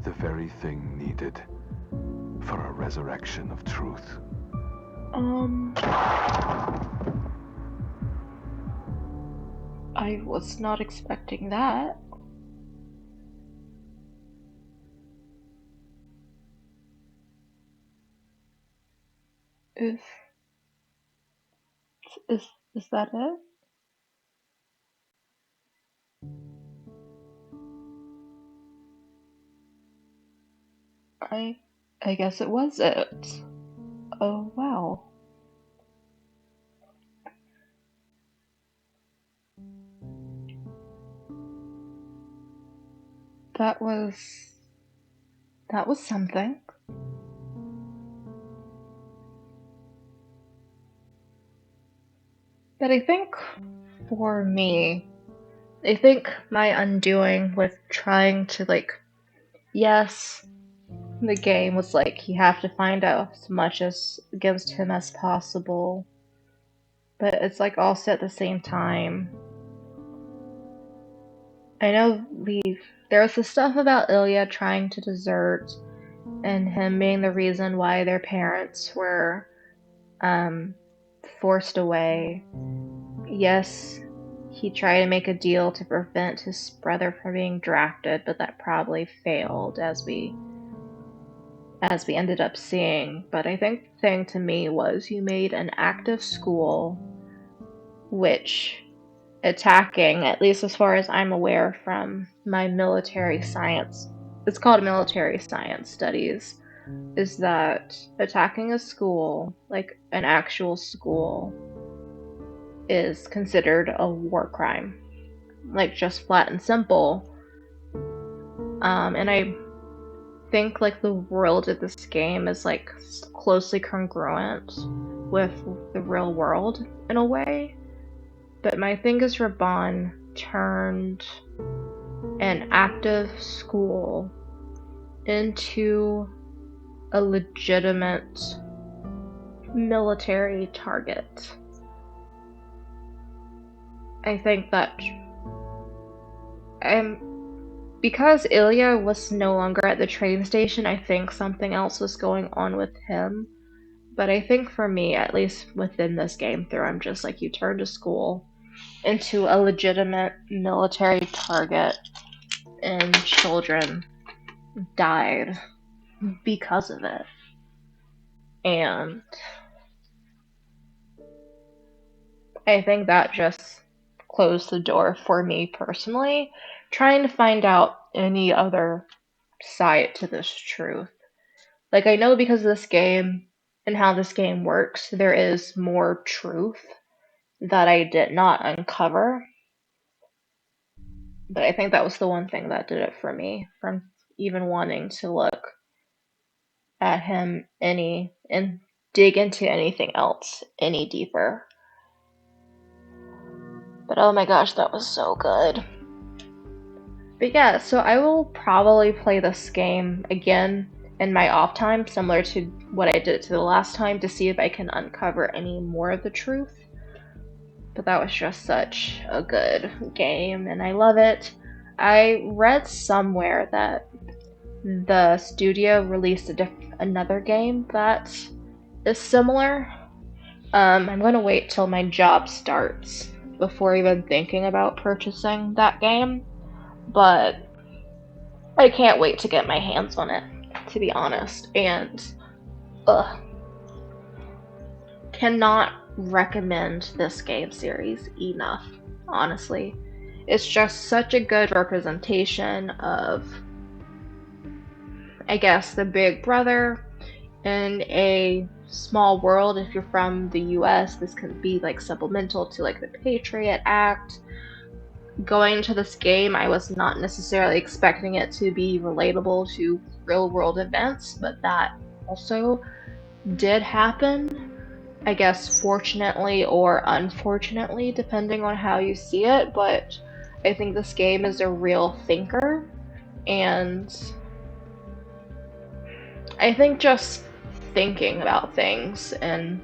The very thing needed for a resurrection of truth. I was not expecting that. Is is is that it? I I guess it was it. Oh wow. That was that was something. But I think for me, I think my undoing with trying to yes, the game was like you have to find out as much as against him as possible. But it's like also at the same time, I know there was the stuff about Ilya trying to desert and him being the reason why their parents were um, forced away. Yes, he tried to make a deal to prevent his brother from being drafted, but that probably failed as we ended up seeing. But I think the thing to me was he made an active school which attacking, at least as far as I'm aware from my military science, it's called military science studies, is that attacking a school, like an actual school, is considered a war crime. Like, just flat and simple. And I think, like, the world of this game is, like, closely congruent with the real world in a way. But my thing is Raban turned an active school into a legitimate military target. I think that because Ilya was no longer at the train station, I think something else was going on with him. But I think for me, at least within this game through, I'm just like, you turned a school into a legitimate military target, and children died because of it. And I think that just closed the door for me personally, trying to find out any other side to this truth. Like, I know because of this game and how this game works, there is more truth that I did not uncover. But I think that was the one thing that did it for me from even wanting to look at him any and dig into anything else any deeper. But oh my gosh, that was so good. But yeah, so I will probably play this game again in my off time, similar to what I did to the last time, to see if I can uncover any more of the truth. But that was just such a good game, and I love it. I read somewhere that the studio released another game that is similar. I'm going to wait till my job starts before even thinking about purchasing that game, but I can't wait to get my hands on it, to be honest. And ugh, cannot recommend this game series enough, honestly. It's just such a good representation of, I guess, the big brother in a small world. If you're from the US, this can be like supplemental to like the Patriot Act. Going into this game, I was not necessarily expecting it to be relatable to real world events, but that also did happen. I guess fortunately or unfortunately, depending on how you see it, but I think this game is a real thinker, and I think just thinking about things and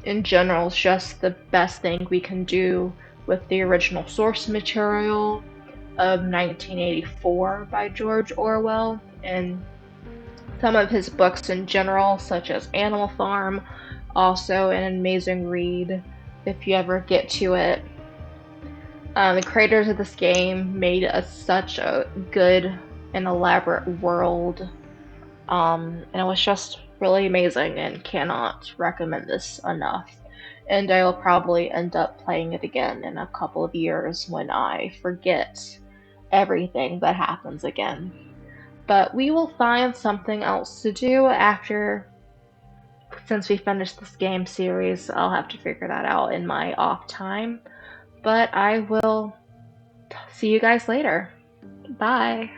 in general is just the best thing we can do with the original source material of 1984 by George Orwell and some of his books in general, such as Animal Farm, also an amazing read if you ever get to it. The creators of this game made such a good and elaborate world, and it was just really amazing and cannot recommend this enough. And I will probably end up playing it again in a couple of years when I forget everything that happens again. But we will find something else to do after, since we finished this game series. I'll have to figure that out in my off time. But I will see you guys later. Bye.